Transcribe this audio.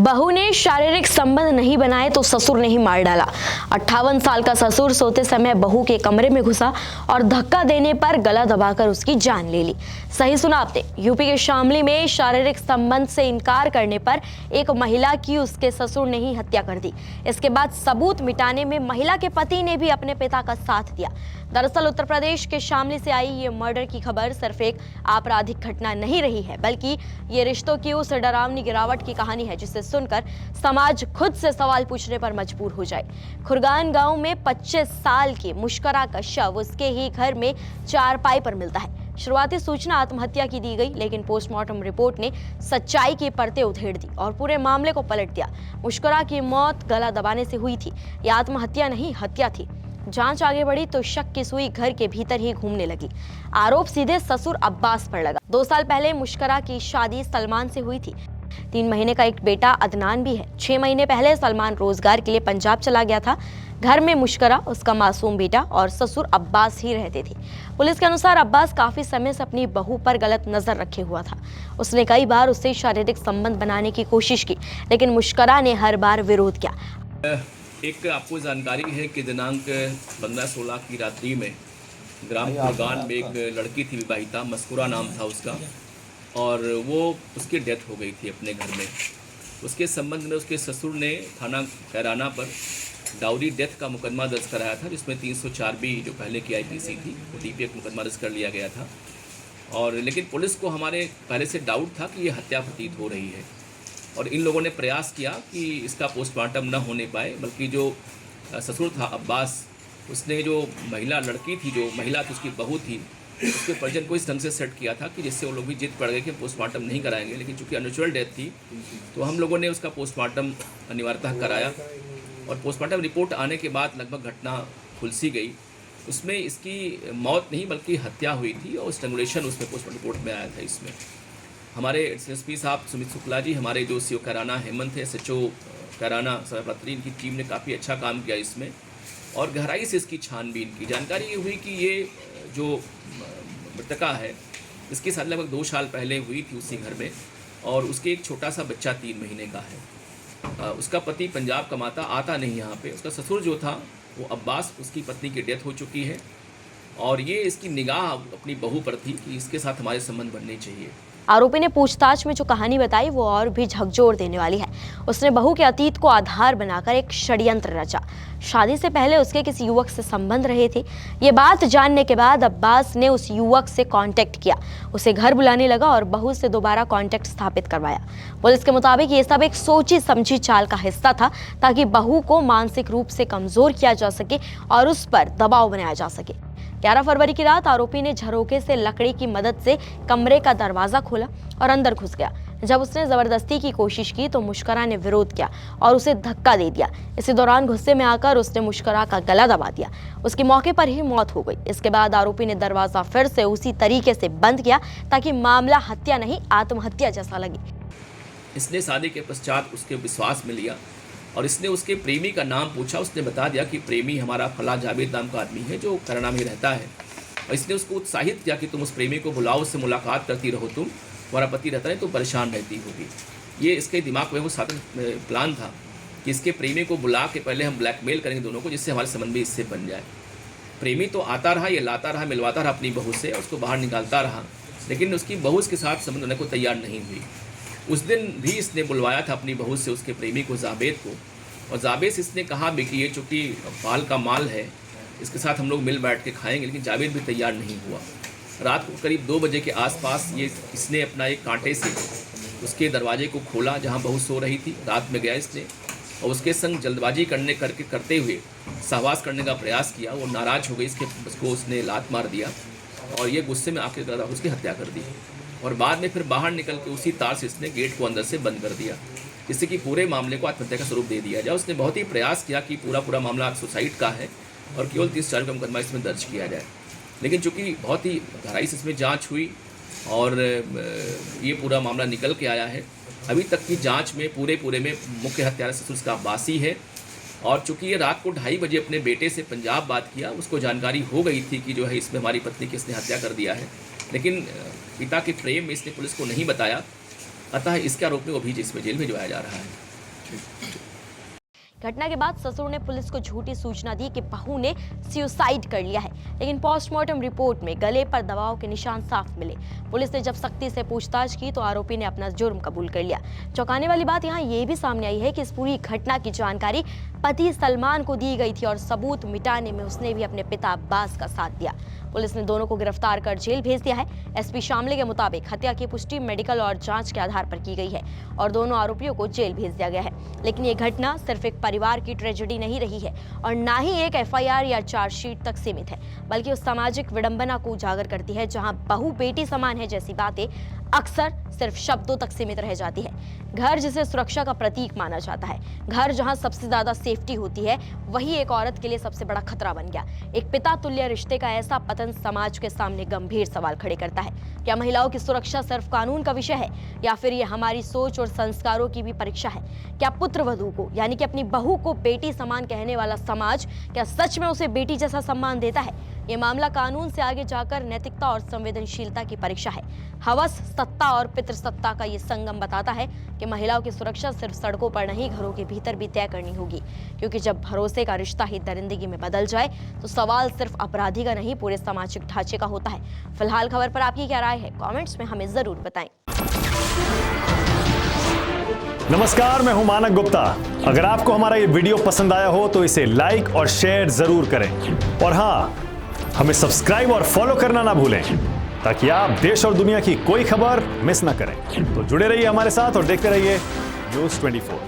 बहू ने शारीरिक संबंध नहीं बनाए तो ससुर ने ही मार डाला। 58 साल का ससुर सोते समय बहू के कमरे में घुसा और धक्का देने पर गला दबाकर उसकी जान ले ली। सही सुना आपने, यूपी के शामली में शारीरिक संबंध से इनकार करने पर एक महिला की उसके ससुर ने ही हत्या कर दी। इसके बाद सबूत मिटाने में महिला के पति ने भी अपने पिता का साथ दिया। दरअसल उत्तर प्रदेश के शामली से आई ये मर्डर की खबर सिर्फ एक आपराधिक घटना नहीं रही है, बल्कि ये रिश्तों की उस डरावनी गिरावट की कहानी है जिसे सुनकर समाज खुद से सवाल पूछने पर मजबूर हो जाए। खुरगान गांव में 25 साल की मुश्करा का शव उसके ही घर में चारपाई पर मिलता है। शुरुआती सूचना आत्महत्या की दी गई, लेकिन पोस्टमार्टम रिपोर्ट ने सच्चाई की परतें उधेड़ दी और पूरे मामले को पलट दिया। मुश्करा की मौत गला दबाने से हुई थी। यह आत्महत्या नहीं, हत्या थी। जांच आगे बढ़ी तो शक की सुई घर के भीतर ही घूमने लगी। आरोप सीधे ससुर अब्बास पर लगा। 2 साल पहले मुश्करा की शादी सलमान से हुई थी। 3 महीने का एक बेटा अदनान भी है। 6 महीने पहले सलमान रोजगार के लिए पंजाब चला गया था। घर में मुश्करा, उसका मासूम बेटा और ससुर अब्बास ही रहते थे। पुलिस के अनुसार अब्बास काफी समय से अपनी बहू पर गलत नजर रखे हुआ था। उसने कई बार उससे शारीरिक संबंध बनाने की कोशिश की, लेकिन मुश्करा ने हर बार विरोध किया। एक आपको जानकारी है कि दिनांक 15-16 की रात्रि में ग्राम खुरगान में एक लड़की थी, विवाहिता, मस्कुरा नाम था उसका, और वो उसकी डेथ हो गई थी अपने घर में। उसके संबंध में उसके ससुर ने थाना कैराना पर डाउरी डेथ का मुकदमा दर्ज कराया था, जिसमें 304 भी जो पहले की आईपीसी थी वो DP एक मुकदमा दर्ज कर लिया गया था। और लेकिन पुलिस को हमारे पहले से डाउट था कि ये हत्या प्रतीत हो रही है, और इन लोगों ने प्रयास किया कि इसका पोस्टमार्टम न होने पाए, बल्कि जो ससुर था अब्बास, उसने जो महिला लड़की थी, जो महिला थी उसकी बहू थी, उसके परिजन को इस ढंग से सेट किया था कि जिससे वो लोग भी जिद पड़ गए कि पोस्टमार्टम नहीं कराएंगे। लेकिन चूंकि अननेचुरल डेथ थी तो हम लोगों ने उसका पोस्टमार्टम अनिवार्यतः कराया, और पोस्टमार्टम रिपोर्ट आने के बाद लगभग घटना खुलसी गई। उसमें इसकी मौत नहीं बल्कि हत्या हुई थी, और स्ट्रैंगुलेशन उसमें पोस्टमार्टम रिपोर्ट में आया था। इसमें हमारे SSP साहब सुमित शुक्ला जी, हमारे जो CO कैराना हेमंत है, SHO कैराना सभापति, इनकी टीम ने काफ़ी अच्छा काम किया इसमें, और गहराई से इसकी छानबीन की। जानकारी ये हुई कि ये जो मृतका है, इसके साथ लगभग 2 साल पहले हुई थी उसी घर में, और उसके एक छोटा सा बच्चा 3 महीने का है। उसका पति पंजाब कमाता, आता नहीं यहाँ पे। उसका ससुर जो था वो अब्बास, उसकी पत्नी की डेथ हो चुकी है, और ये इसकी निगाह अपनी बहू पर थी कि इसके साथ हमारे संबंध बनने चाहिए। आरोपी ने पूछताछ में जो कहानी बताई वो और भी झकझोर देने वाली है। उसने बहू के अतीत को आधार बनाकर एक षड्यंत्र रचा। शादी से पहले उसके किसी युवक से संबंध रहे थे। ये बात जानने के बाद अब्बास ने उस युवक से कांटेक्ट किया, उसे घर बुलाने लगा और बहू से दोबारा कांटेक्ट स्थापित करवाया। पुलिस के मुताबिक ये सब एक सोची समझी चाल का हिस्सा था, ताकि बहू को मानसिक रूप से कमजोर किया जा सके और उस पर दबाव बनाया जा सके। 11 फरवरी की रात आरोपी ने झरोके से लकड़ी की मदद से कमरे का दरवाजा खोला और अंदर घुस गया। जब उसने जबरदस्ती की कोशिश की तो मुश्करा ने विरोध किया और उसे धक्का दे दिया। इसी दौरान गुस्से में आकर उसने मुश्करा का गला दबा दिया। उसकी मौके पर ही मौत हो गई। इसके बाद आरोपी ने दरवाजा फिर से उसी तरीके से बंद किया ताकि मामला हत्या नहीं आत्महत्या जैसा लगे। इसने शादी के पश्चात उसके विश्वास में लिया, और इसने उसके प्रेमी का नाम पूछा। उसने बता दिया कि प्रेमी हमारा फला जावेद नाम का आदमी है जो कैराना में रहता है, और इसने उसको उत्साहित किया कि तुम उस प्रेमी को बुलाओ, उससे मुलाकात करती रहो, तुम्हारा पति रहता है तो परेशान रहती होगी। ये इसके दिमाग में वो साथ प्लान था कि इसके प्रेमी को बुला के पहले हम ब्लैकमेल करेंगे दोनों को, जिससे हमारे संबंध भी इससे बन जाए। प्रेमी तो आता रहा, ये लाता रहा, मिलवाता रहा अपनी बहू से, उसको बाहर निकालता रहा, लेकिन उसकी बहू उसके साथ संबंध होने को तैयार नहीं हुई। उस दिन भी इसने बुलवाया था अपनी बहू से उसके प्रेमी को, जावेद को, और जावेद इसने कहा भी कि ये चूँकि पाल का माल है, इसके साथ हम लोग मिल बैठ के खाएंगे, लेकिन जावेद भी तैयार नहीं हुआ। रात को करीब 2 बजे के आसपास इसने अपना एक कांटे से उसके दरवाजे को खोला जहां बहू सो रही थी। रात में गया इसने और उसके संग जल्दबाजी करते हुए सहवास करने का प्रयास किया। वो नाराज़ हो गई, उसको उसने लात मार दिया, और ये गुस्से में आकर उसकी हत्या कर दी। और बाद में फिर बाहर निकल के उसी तार से इसने गेट को अंदर से बंद कर दिया, जिससे कि पूरे मामले को आत्महत्या का स्वरूप दे दिया जाए। उसने बहुत ही प्रयास किया कि पूरा मामला सुसाइड का है और केवल 30 का मुकदमा इसमें दर्ज किया जाए, लेकिन चूंकि बहुत ही गहराई से इसमें जांच हुई और ये पूरा मामला निकल के आया है। अभी तक की जांच में पूरे में मुख्य हत्यारा ससुर का अब्बासी है, और चूंकि ये रात को 2:30 बजे अपने बेटे से पंजाब बात किया, उसको जानकारी हो गई थी कि जो है इसमें हमारी पत्नी की इसने हत्या कर दिया है, लेकिन पिता के प्रेम में इसने पुलिस को नहीं बताया। अतः इसके आरोप में वो भी इसमें जेल भिजवाया जा रहा है। घटना के बाद ससुर ने पुलिस को झूठी सूचना दी कि बहू ने सुसाइड कर लिया है, लेकिन पोस्टमार्टम रिपोर्ट में गले पर दबाव के निशान साफ मिले। पुलिस ने जब सख्ती से पूछताछ की तो आरोपी ने अपना जुर्म कबूल कर लिया। चौंकाने वाली बात यहाँ ये भी सामने आई है कि इस पूरी घटना की जानकारी पति सलमान को दी गई थी और सबूत मिटाने में उसने भी अपने पिता अब्बास का साथ दिया। पुलिस ने दोनों को गिरफ्तार कर जेल भेज दिया है। एसपी शामली के मुताबिक हत्या की पुष्टि मेडिकल और जांच के आधार पर की गई है और दोनों आरोपियों को जेल भेज दिया गया है। लेकिन ये घटना सिर्फ एक परिवार की ट्रेजेडी नहीं रही है और ना ही एक एफआईआर या चार्जशीट तक सीमित है, बल्कि उस सामाजिक विडंबना को उजागर करती है जहां बहू बेटी समान है जैसी बातें अक्सर सिर्फ शब्दों तक सीमित रह जाती है। घर जिसे सुरक्षा का प्रतीक माना जाता है, घर जहां सबसे ज्यादा सेफ्टी होती है, वही एक औरत के लिए सबसे बड़ा खतरा बन गया। एक पिता तुल्य रिश्ते का ऐसा पतन समाज के सामने गंभीर सवाल खड़े करता है। क्या महिलाओं की सुरक्षा सिर्फ कानून का विषय है या फिर ये हमारी सोच और संस्कारों की भी परीक्षा है? क्या पुत्रवधू को यानी कि अपनी बहू को बेटी समान कहने वाला समाज क्या सच में उसे बेटी जैसा सम्मान देता है? ये मामला कानून से आगे जाकर नैतिकता और संवेदनशीलता की परीक्षा है। हवस, सत्ता और पितृसत्ता का ये संगम बताता है कि महिलाओं की सुरक्षा सिर्फ सड़कों पर नहीं, घरों के भीतर भी तय करनी होगी, क्योंकि जब भरोसे का रिश्ता ही दरिंदगी में बदल जाए तो सवाल सिर्फ अपराधी का नहीं, पूरे सामाजिक ढांचे का होता है। फिलहाल खबर पर आपकी क्या राय है? कमेंट्स में हमें जरूर बताएं। नमस्कार, मैं हूं मानक गुप्ता। अगर आपको हमारा ये वीडियो पसंद आया हो तो इसे लाइक और शेयर जरूर करें और हाँ, हमें सब्सक्राइब और फॉलो करना ना भूलें ताकि आप देश और दुनिया की कोई खबर मिस ना करें। तो जुड़े रहिए हमारे साथ और देखते रहिए न्यूज़ 24।